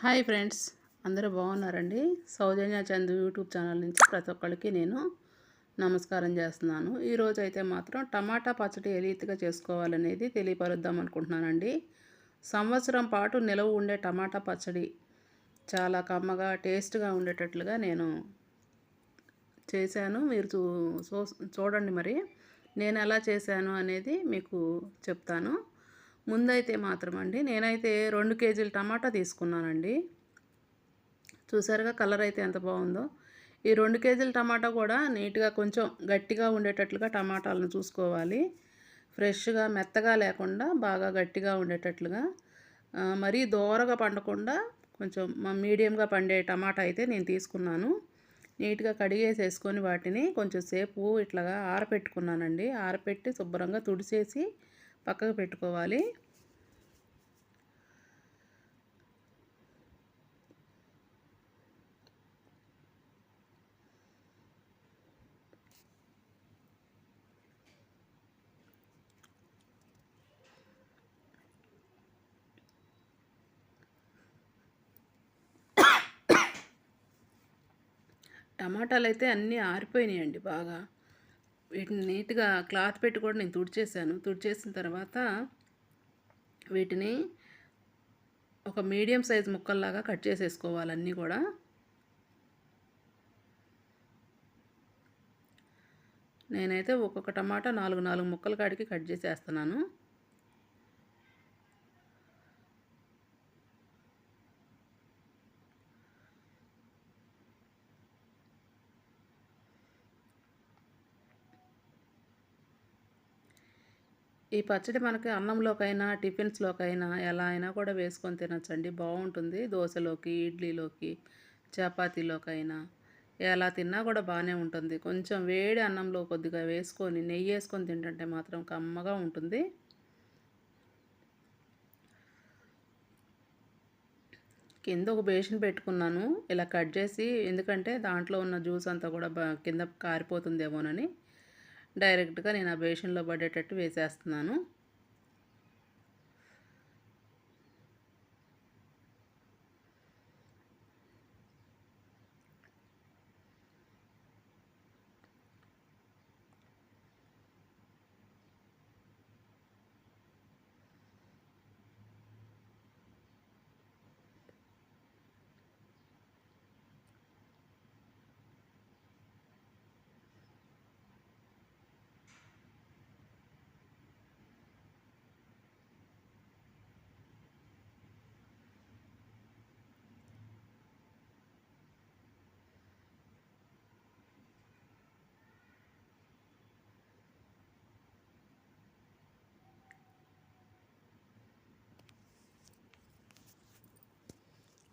Hi friends, అందరూ బాగున్నారండి. సౌజన్య Chandu YouTube channel నుంచి ప్రతి ఒక్కరికి నేను నమస్కారం చేస్తున్నాను. ఈరోజు అయితే మాత్రం టమాటా పచ్చడి ఏ రీతిగా చేసుకోవాలనేది తెలియపరుద్దాం అనుకుంటున్నానండి. సంవత్సరం పాటు నిలవ ఉండే టమాటా పచ్చడి చాలా కమ్మగా టేస్ట్గా ఉండేటట్లుగా నేను చేశాను. మీరు చూడండి. మరి నేను ఎలా చేశాను అనేది మీకు చెప్తాను. ముందైతే మాత్రం అండి నేనైతే 2 కేజీల టమాటా తీసుకున్నానండి. చూసారుగా కలర్ అయితే ఎంత బాగుందో. ఈ 2 కేజీల టమాటా కూడా నీట్గా కొంచెం గట్టిగా ఉండేటట్లుగా టమాటాలను చూసుకోవాలి. ఫ్రెష్గా మెత్తగా లేకుండా బాగా గట్టిగా ఉండేటట్లుగా, మరీ దోరగా పండకుండా కొంచెం మీడియంగా పండే టమాటా అయితే నేను తీసుకున్నాను. నీట్గా కడిగేసేసుకొని వాటిని కొంచెం సేపు ఇట్లాగా ఆరపెట్టుకున్నానండి. ఆరపెట్టి శుభ్రంగా తుడిచేసి పక్కకు పెట్టుకోవాలి. టమాటాలు అయితే అన్నీ ఆరిపోయినాయండి బాగా. వీటిని నీట్గా క్లాత్ పెట్టి కూడా నేను తుడిచేసాను. తుడిచేసిన తర్వాత వీటిని ఒక మీడియం సైజ్ ముక్కల్లాగా కట్ చేసేసుకోవాలి అన్నీ కూడా. నేనైతే ఒక్కొక్క టమాటా 4 ముక్కల కాడికి కట్ చేసేస్తున్నాను. ఈ పచ్చడి మనకి అన్నంలోకైనా టిఫిన్స్లోకైనా ఎలా అయినా కూడా వేసుకొని తినచ్చండి. బాగుంటుంది. దోశలోకి, ఇడ్లీలోకి, చపాతీలోకైనా ఎలా తిన్నా కూడా బాగానే ఉంటుంది. కొంచెం వేడి అన్నంలో కొద్దిగా వేసుకొని నెయ్యి వేసుకొని తింటుంటే మాత్రం కమ్మగా ఉంటుంది. కింద ఒక బేషన్ పెట్టుకున్నాను ఇలా కట్ చేసి, ఎందుకంటే దాంట్లో ఉన్న జ్యూస్ అంతా కూడా కింద కారిపోతుందేమోనని డైరెక్ట్గా నేను ఆ బేషన్లో పడేటట్టు వేసేస్తున్నాను.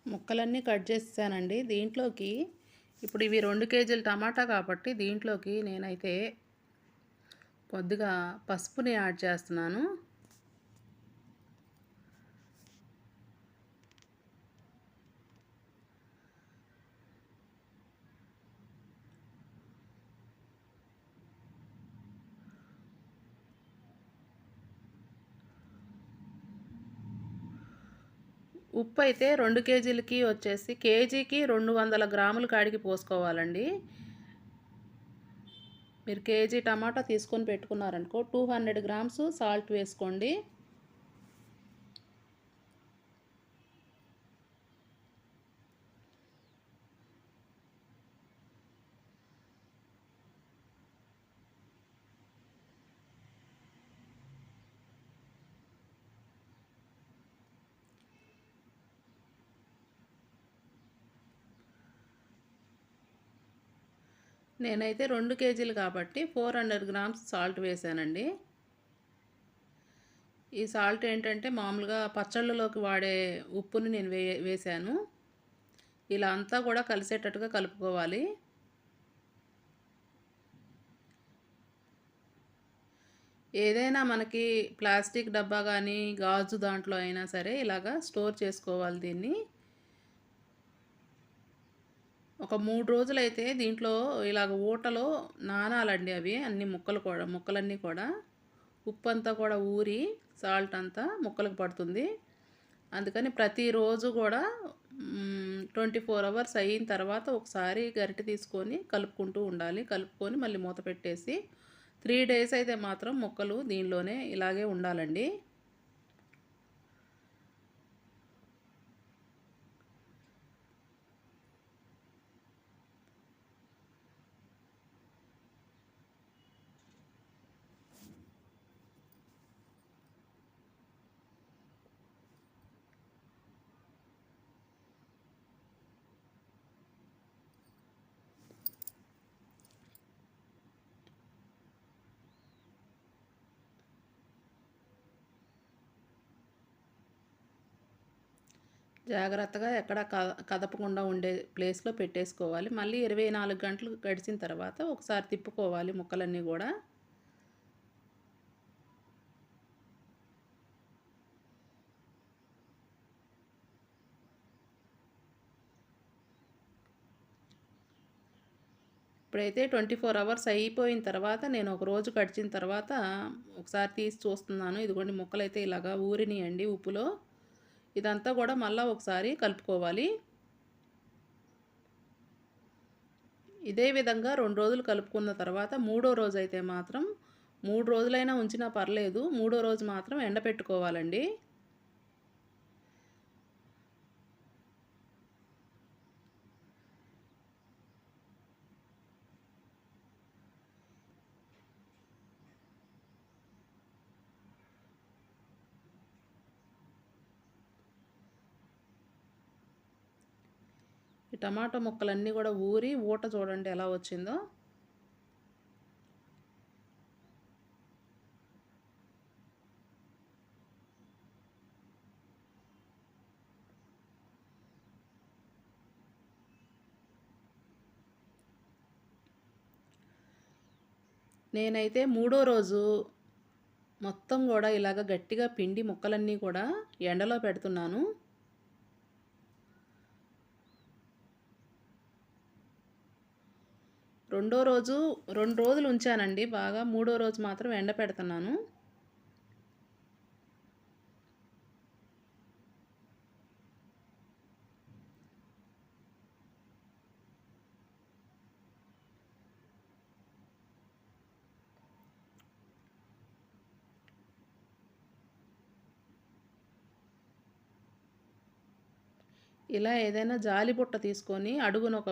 ముక్కలన్నీ కట్ చేసానండి. దీంట్లోకి ఇప్పుడు ఇవి 2 కేజీల టమాటా కాబట్టి దీంట్లోకి నేనైతే కొద్దిగా పసుపుని యాడ్ చేస్తున్నాను. ఉప్పు అయితే 2 కేజీలకి వచ్చేసి కేజీకి 200 గ్రాముల కాడికి పోసుకోవాలండి. మీరు కేజీ టమాటా తీసుకొని పెట్టుకున్నారనుకో 200 గ్రామ్స్ సాల్ట్ వేసుకోండి. నేనైతే 2 కేజీలు కాబట్టి 400 గ్రామ్స్ సాల్ట్ వేసానండి. ఈ సాల్ట్ ఏంటంటే మామూలుగా పచ్చళ్ళలోకి వాడే ఉప్పుని నేను వేసాను. ఇలా అంతా కూడా కలిసేటట్టుగా కలుపుకోవాలి. ఏదైనా మనకి ప్లాస్టిక్ డబ్బా కానీ గాజు దాంట్లో అయినా సరే ఇలాగా స్టోర్ చేసుకోవాలి దీన్ని. ఒక 3 రోజులైతే దీంట్లో ఇలాగ ఊటలో నానాలండి అవి అన్ని ముక్కలన్నీ కూడా ఉప్పు అంతా కూడా ఊరి సాల్ట్ అంతా ముక్కలకు పడుతుంది. అందుకని ప్రతిరోజు కూడా 24 అవర్స్ అయిన తర్వాత ఒకసారి గరిటె తీసుకొని కలుపుకుంటూ ఉండాలి. కలుపుకొని మళ్ళీ మూత పెట్టేసి 3 డేస్ అయితే మాత్రం మొక్కలు దీనిలోనే ఇలాగే ఉండాలండి. జాగ్రత్తగా ఎక్కడ కదపకుండా ఉండే ప్లేస్‌లో పెట్టేసుకోవాలి. మళ్ళీ 24 గంటలు గడిచిన తర్వాత ఒకసారి తిప్పుకోవాలి ముక్కలన్నీ గూడా. ఇప్పుడైతే 24 అవర్స్ అయిపోయిన తర్వాత నేను ఒక రోజు గడిచిన తర్వాత ఒకసారి తీసి చూస్తున్నాను. ఇదిగోండి ముక్కలైతే ఇలాగా ఊరినియండి ఉప్పులో. ఇదంతా గూడా మళ్ళా ఒకసారి కలుపుకోవాలి. ఇదే విధంగా 2 రోజులు కలుపుకున్న తర్వాత మూడో రోజైతే మాత్రం 3 రోజులైనా ఉంచినా పర్లేదు. మూడో రోజు మాత్రం ఎండపెట్టుకోవాలండి. ఈ టమాటా ముక్కలన్నీ గూడా ఊరి ఊట చూడండి ఎలా వచ్చిందో. నేనైతే మూడో రోజు మొత్తం గూడా ఇలాగ గట్టిగా పిండి ముక్కలన్నీ కూడా ఎండలో పెడుతున్నాను. రెండో రోజు 2 రోజులు ఉంచానండి బాగా. మూడో రోజు మాత్రం ఎండపెడుతున్నాను. ఇలా ఏదైనా జాలి బుట్ట తీసుకొని అడుగున ఒక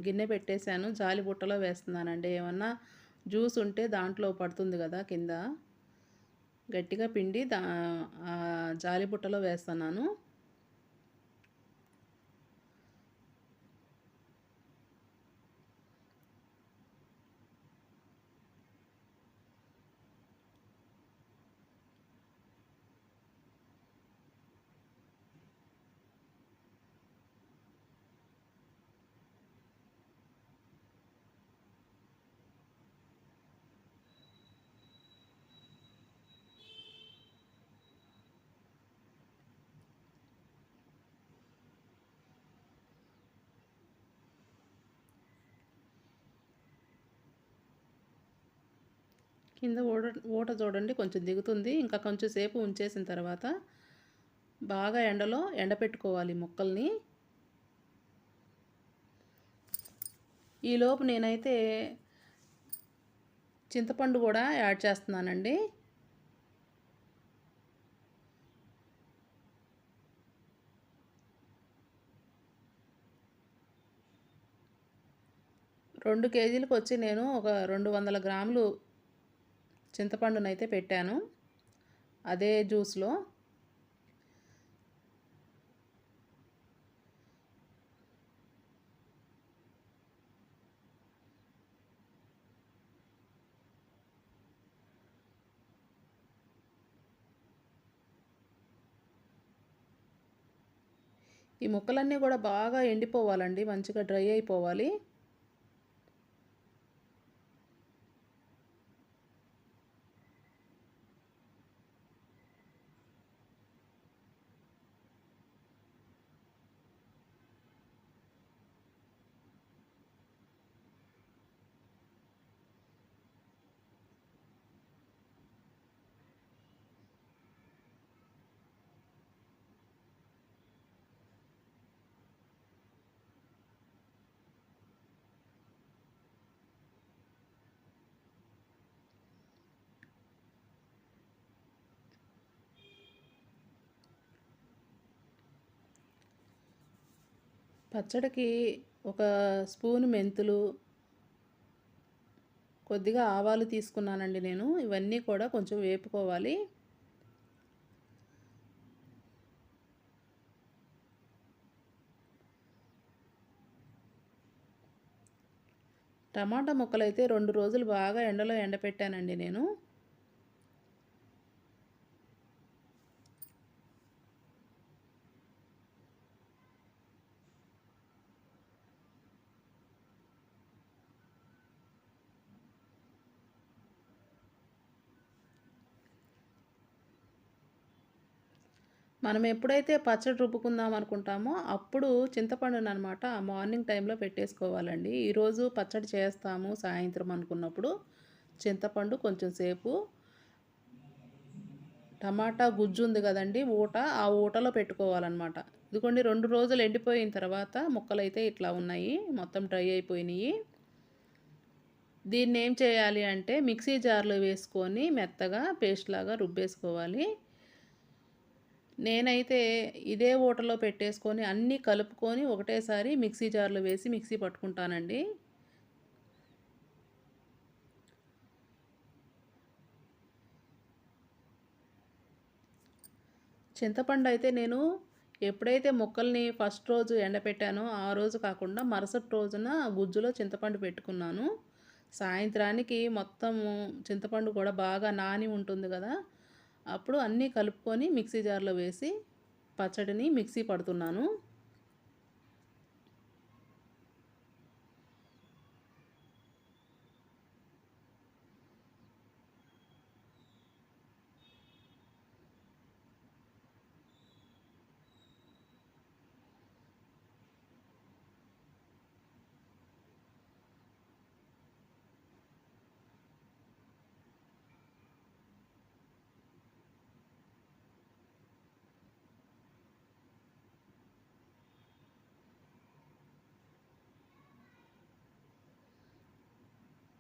గిన్నె పెట్టేశాను. జాలి బుట్టలో వేస్తున్నానండి. ఏమన్నా జ్యూస్ ఉంటే దాంట్లో పడుతుంది గదా కింద. గట్టిగా పిండి జాలి బుట్టలో వేస్తున్నాను. కింద ఊట చూడండి కొంచెం దిగుతుంది. ఇంకా కొంచెం సేపు ఉంచేసిన తర్వాత బాగా ఎండలో ఎండపెట్టుకోవాలి ముక్కల్ని. ఈలోపు నేనైతే చింతపండు కూడా యాడ్ చేస్తున్నానండి. రెండు కేజీలకు వచ్చి నేను ఒక 200 గ్రాములు చింతపండునైతే పెట్టాను అదే జ్యూస్‌లో. ఈ ముక్కలన్నీ కూడా బాగా ఎండిపోవాలండి. మంచిగా డ్రై అయిపోవాలి. పచ్చడికి ఒక స్పూను మెంతులు, కొద్దిగా ఆవాలు తీసుకున్నానండి నేను. ఇవన్నీ కూడా కొంచెం వేపుకోవాలి. టమాటా ముక్కలైతే 2 రోజులు బాగా ఎండలో ఎండపెట్టానండి నేను. మనం ఎప్పుడైతే పచ్చడి రుబ్బుకుందాం అనుకుంటామో, అప్పుడు చింతపండుననమాట మార్నింగ్ టైంలో పెట్టేసుకోవాలండి. ఈరోజు పచ్చడి చేస్తాము సాయంత్రం అనుకున్నప్పుడు, చింతపండు కొంచెం సేపు టమాటా గుజ్జు ఉంది గదండీ! ఆ ఊటలో పెట్టుకోవాలనమాట. ఇదిగోండి 2 రోజులు ఎండిపోయిన తర్వాత ముక్కలైతే ఇట్లా ఉన్నాయి. మొత్తం డ్రై అయిపోయినియి. దీన్నేం చేయాలి అంటే మిక్సీ జార్‌లో వేసుకొని మెత్తగా పేస్ట్‌లాగా రుబ్బేసుకోవాలి. నేనైతే ఇదే ఊటలో పెట్టేసుకొని అన్నీ కలుపుకొని ఒకటేసారి మిక్సీ జార్‌లో వేసి మిక్సీ పట్టుకుంటానండి. చింతపండయితే నేను ఎప్పుడైతే ముక్కల్ని ఫస్ట్ రోజు ఎండపెట్టానో, ఆ రోజు కాకుండా మరుసటి రోజున గుజ్జులో చింతపండు పెట్టుకున్నాను. సాయంత్రానికి మొత్తము చింతపండు కూడా బాగా నాని ఉంటుంది గదా! అప్పుడు అన్నీ కలుపుకొని మిక్సీ జార్‌లో వేసి పచ్చడిని మిక్సీ పడుతున్నాను.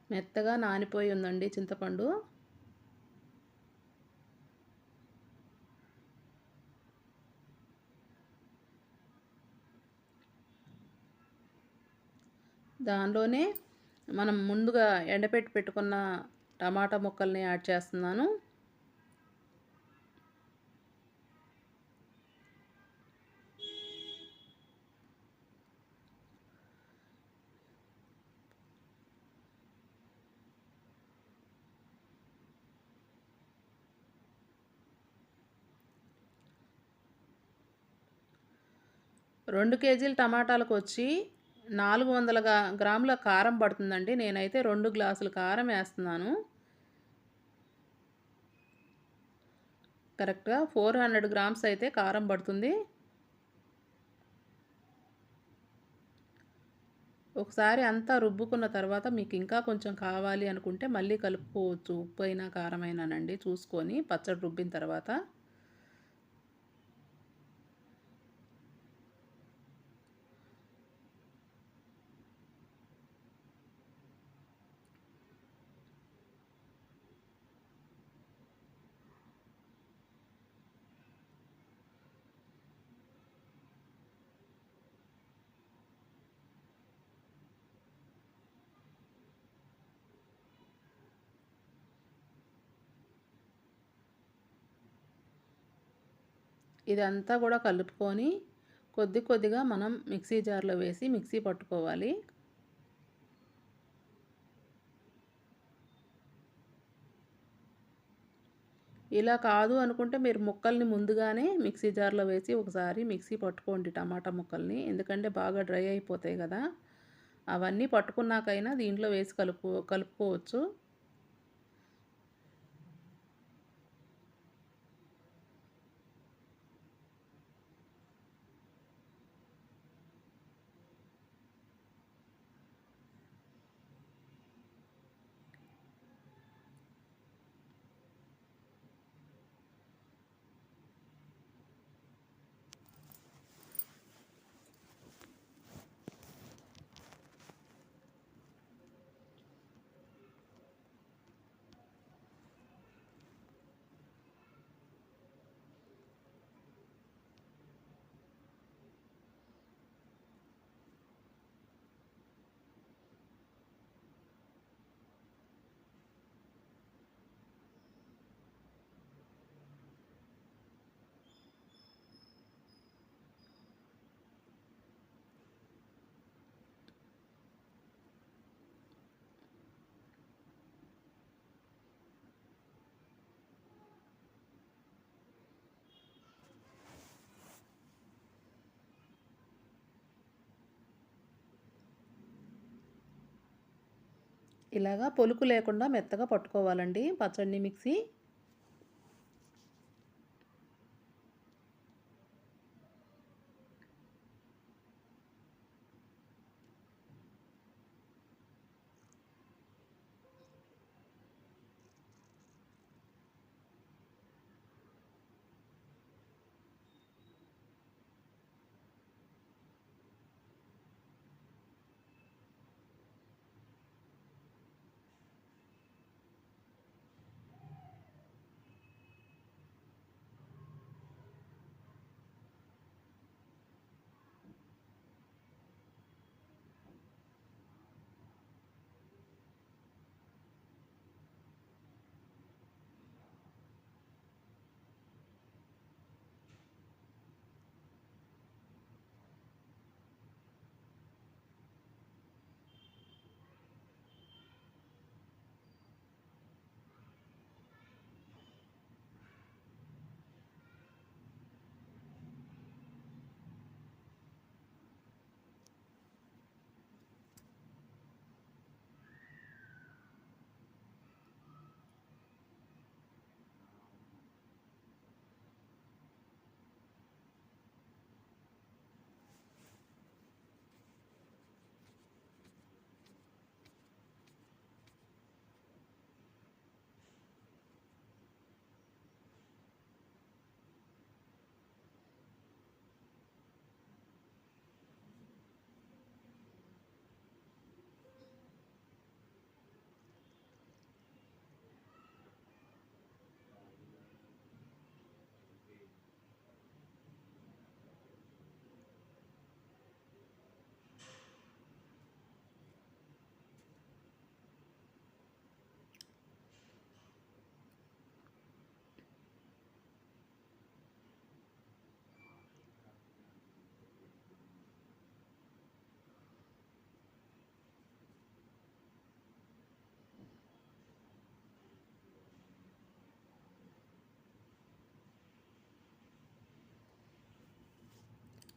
మెత్తగా నానిపోయి ఉందండి చింతపండు. దానిలోనే మనం ముందుగా ఎండపెట్టి పెట్టుకున్న టమాటా ముక్కల్ని యాడ్ చేస్తున్నాను. రెండు కేజీల టమాటాలకొచ్చి 400 గ్రాముల కారం పడుతుందండి. నేనైతే 2 గ్లాసులు కారం ఏస్తున్నాను. కరెక్ట్‌గా 400 గ్రామ్స్ అయితే కారం పడుతుంది. ఒకసారి అంతా రుబ్బుకున్న తర్వాత మీకింకా కొంచెం కావాలి అనుకుంటే మళ్ళీ కలుపుకోవచ్చు. ఉప్పైనా, కారమైనానండి చూసుకొని పచ్చడి రుబ్బిన తర్వాత. ఇదంతా గూడా కలుపుకొని కొద్దిగా మనం మిక్సీ జార్‌లో వేసి మిక్సీ పట్టుకోవాలి. ఇలా కాదు అనుకుంటే మీరు ముక్కల్ని ముందుగానే మిక్సీ జార్‌లో వేసి ఒకసారి మిక్సీ పట్టుకోండి టమాటా ముక్కల్ని. ఎందుకంటే బాగా డ్రై అయిపోతాయి గదా! అవన్నీ పట్టుకున్నాకైనా దీంట్లో వేసి కలుపుకోవచ్చు. ఇలాగా పొలుకు లేకుండా మెత్తగా పట్టుకోవాలండి పచ్చడిని మిక్సీ.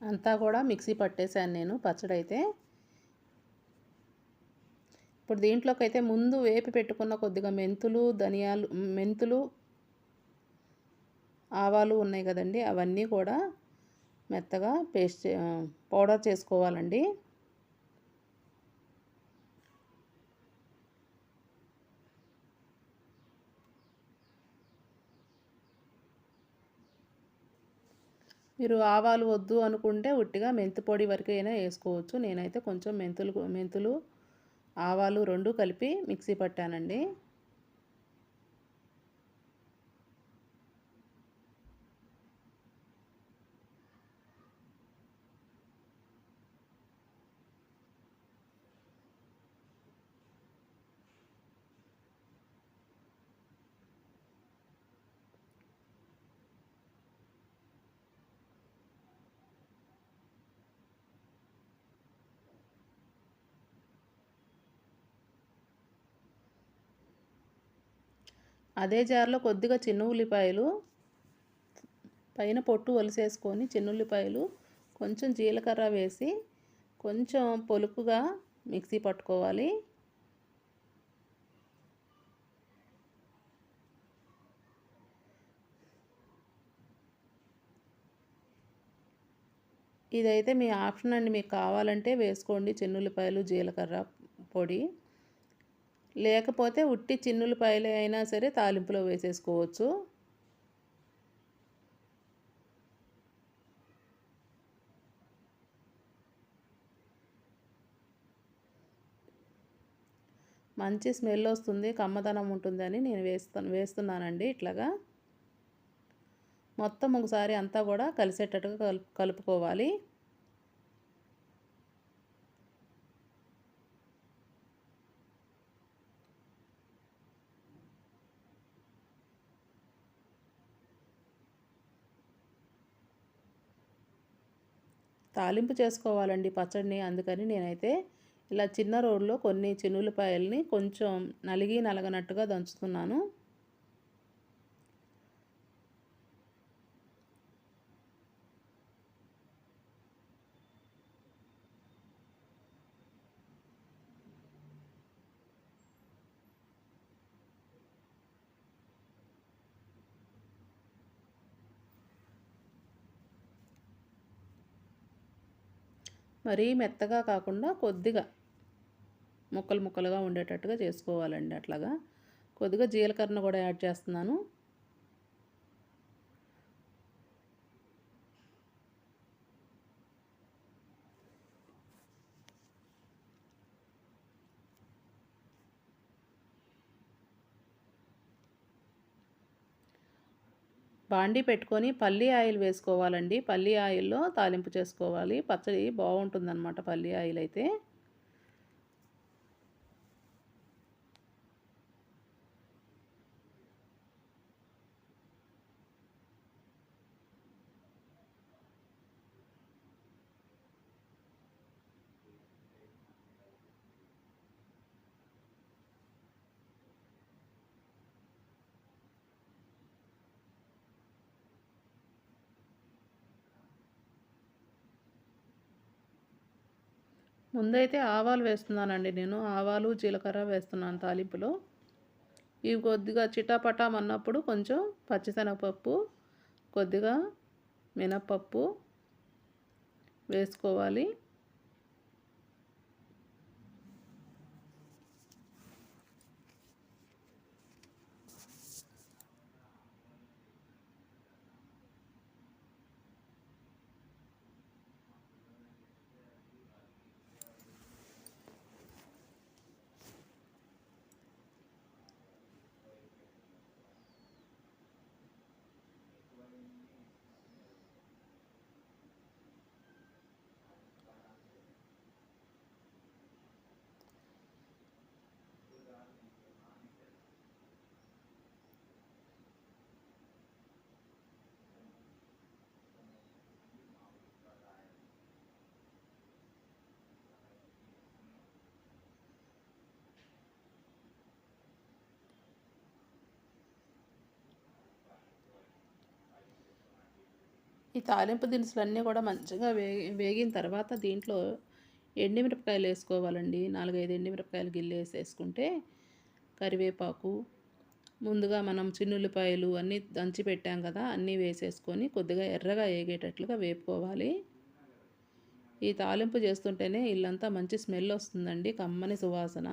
అంతా కూడా మిక్సీ పట్టేసాను నేను పచ్చడైతే. ఇప్పుడు దీంట్లోకైతే ముందు వేపి పెట్టుకున్న కొద్దిగా మెంతులు, ఆవాలు ఉన్నాయి కదండీ, అవన్నీ కూడా మెత్తగా పౌడర్ చేసుకోవాలండి. మీరు ఆవాలు వద్దు అనుకుంటే ఉట్టిగా మెంతి పొడి వరకైనా వేసుకోవచ్చు. నేనైతే కొంచెం మెంతులు ఆవాలు 2 కలిపి మిక్సీ పట్టానండి. అదే జార్లో కొద్దిగా చిన్న ఉల్లిపాయలు పైన పొట్టు ఒలిసేసుకొని, చిన్నుల్లిపాయలు కొంచెం జీలకర్ర వేసి కొంచెం పొలుకుగా మిక్సీ పట్టుకోవాలి. ఇదైతే మీ ఆప్షన్ అండి, మీకు కావాలంటే వేసుకోండి చిన్నుల్లిపాయలు జీలకర్ర పొడి. లేకపోతే ఉట్టి చిన్నుల్లిపాయలు అయినా సరే తాలింపులో వేసేసుకోవచ్చు. మంచి స్మెల్ వస్తుంది, కమ్మదనం ఉంటుందని నేను వేస్తున్నానండి ఇట్లాగా. మొత్తం ఒకసారి అంతా కూడా కలిసేటట్టుగా కలుపుకోవాలి. తాలింపు చేసుకోవాలండి పచ్చడిని, అందుకని నేనైతే ఇలా చిన్న రోల్లో కొన్ని చిన్నులపాయల్ని కొంచెం నలగనట్టుగా దంచుతున్నాను. మరీ మెత్తగా కాకుండా కొద్దిగా ముక్కలు ముక్కలుగా ఉండేటట్టుగా చేసుకోవాలండి. అట్లాగా కొద్దిగా జీలకర్ర కూడా యాడ్ చేస్తున్నాను. బాండీ పెట్టుకొని పల్లి ఆయిల్ వేసుకోవాలండి. పల్లి ఆయిల్‌లో తాలింపు చేసుకోవాలి. పచ్చడి బావుంటుందనమాట పల్లి ఆయిల్ అయితే. ముందైతే ఆవాలు వేస్తున్నానండి నేను. ఆవాలు, జీలకర్ర వేస్తున్నాను తాలింపులో. ఇవి కొద్దిగా చిటాపటామన్నప్పుడు కొంచెం పచ్చిశనగపప్పు, కొద్దిగా మినపప్పు వేసుకోవాలి. ఈ తాలింపు దినుసులన్నీ కూడా మంచిగా వేగిన తర్వాత దీంట్లో ఎండుమిరపకాయలు వేసుకోవాలండి. 4, 5 ఎండుమిరపకాయలు గిల్లేసేసుకుంటే, కరివేపాకు, ముందుగా మనం చిన్నుల్లిపాయలు అన్నీ దంచి పెట్టాం కదా, అన్నీ వేసేసుకొని కొద్దిగా ఎర్రగా ఏగేటట్లుగా వేపుకోవాలి. ఈ తాలింపు చేస్తుంటేనే ఇల్లంతా మంచి స్మెల్ వస్తుందండి, కమ్మని సువాసన.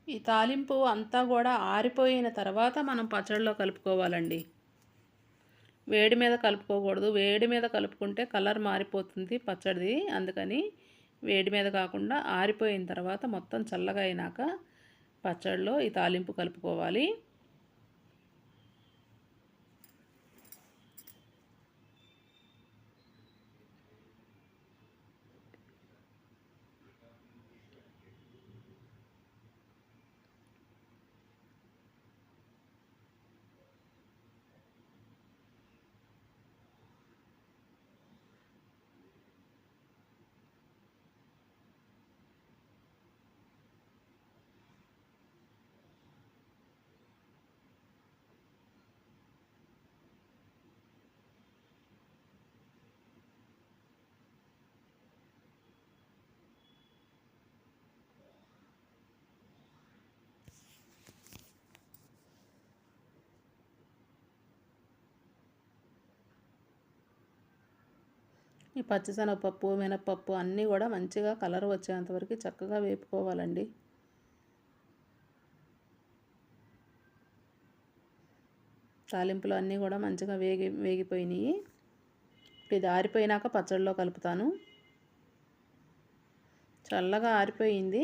ఈ తాలింపు అంతా కూడా ఆరిపోయిన తర్వాత మనం పచ్చడిలో కలుపుకోవాలండి. వేడి మీద కలుపుకోకూడదు. వేడి మీద కలుపుకుంటే కలర్ మారిపోతుంది పచ్చడిది. అందుకని వేడి మీద కాకుండా ఆరిపోయిన తర్వాత మొత్తం చల్లగా అయినాక పచ్చడిలో ఈ తాలింపు కలుపుకోవాలి. ఈ పచ్చిశనగపప్పు, మినపప్పు అన్నీ కూడా మంచిగా కలర్ వచ్చేంతవరకు చక్కగా వేపుకోవాలండి. తాలింపులు అన్నీ కూడా మంచిగా వేగిపోయినాయి. ఇది ఆరిపోయినాక పచ్చడిలో కలుపుతాను. చల్లగా ఆరిపోయింది.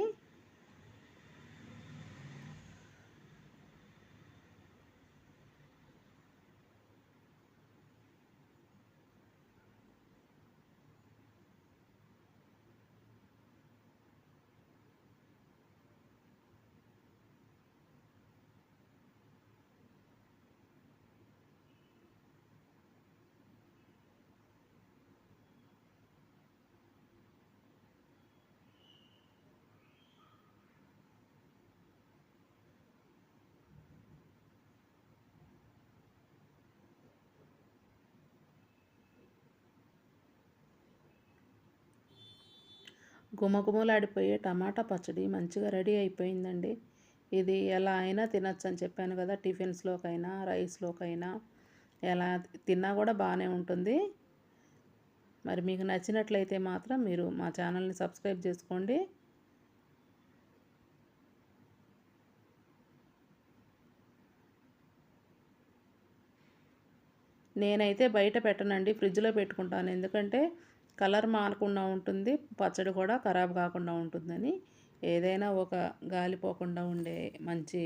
గుమగుమలాడిపోయే టమాటా పచ్చడి మంచిగా రెడీ అయిపోయిందండి. ఇది ఎలా అయినా తినొచ్చు అని చెప్పాను కదా! టిఫిన్స్‌లోకైనా, రైస్‌లోకైనా ఎలా తిన్నా కూడా బానే ఉంటుంది. మరి మీకు నచ్చినట్లయితే మాత్రం మీరు మా ఛానల్‌ని సబ్స్క్రైబ్ చేసుకోండి. నేనైతే బయట పెట్టనండి. ఫ్రిడ్జ్‌లో పెట్టుకుంటాను. ఎందుకంటే కలర్ మారకుండా ఉంటుంది. పచ్చడి కూడా ఖరాబ్ కాకుండా ఉంటుందని. ఏదైనా ఒక గాలి పోకుండా ఉండే మంచి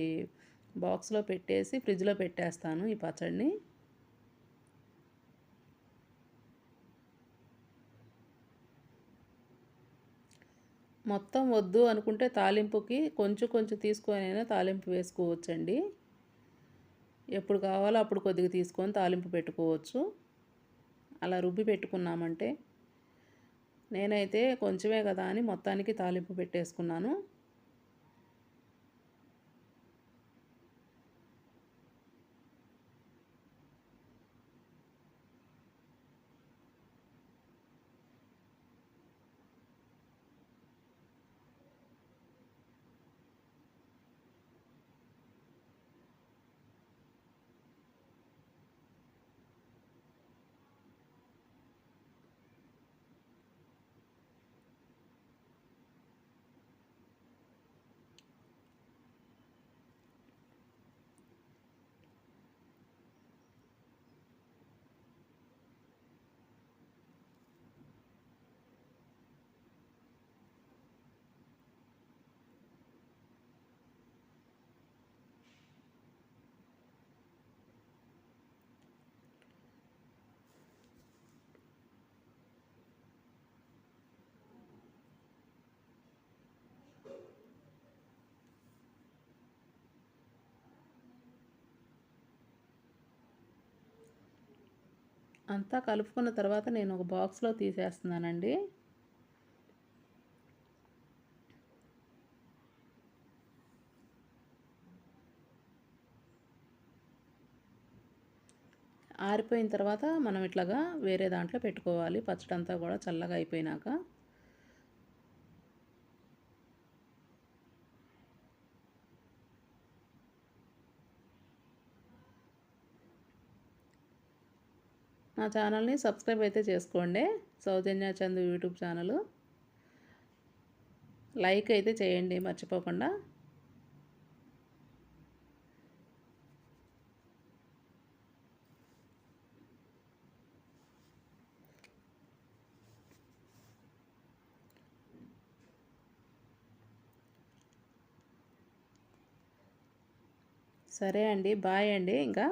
బాక్స్‌లో పెట్టేసి ఫ్రిడ్జ్‌లో పెట్టేస్తాను ఈ పచ్చడిని. మొత్తం వద్దు అనుకుంటే తాలింపుకి కొంచెం కొంచెం తీసుకొనైనా తాలింపు వేసుకోవచ్చండి. ఎప్పుడు కావాలో అప్పుడు కొద్దిగా తీసుకొని తాలింపు పెట్టుకోవచ్చు. అలా రుబ్బి పెట్టుకున్నామంటే నేనైతే కొంచెమే కదా అని మొత్తానికి తాలింపు పెట్టేసుకున్నాను. అంతా కలుపుకున్న తర్వాత నేను ఒక బాక్స్‌లో తీసేస్తున్నానండి. ఆరిపోయిన తర్వాత మనం ఇట్లాగా వేరే దాంట్లో పెట్టుకోవాలి. పచ్చడంతా కూడా చల్లగా అయిపోయినాక. నా ఛానల్‌ని సబ్స్క్రైబ్ అయితే చేసుకోండి. సౌజన్య చందు యూట్యూబ్ ఛానలు. లైక్ అయితే చేయండి మర్చిపోకుండా. సరే అండి. బాయ్ అండి ఇంకా.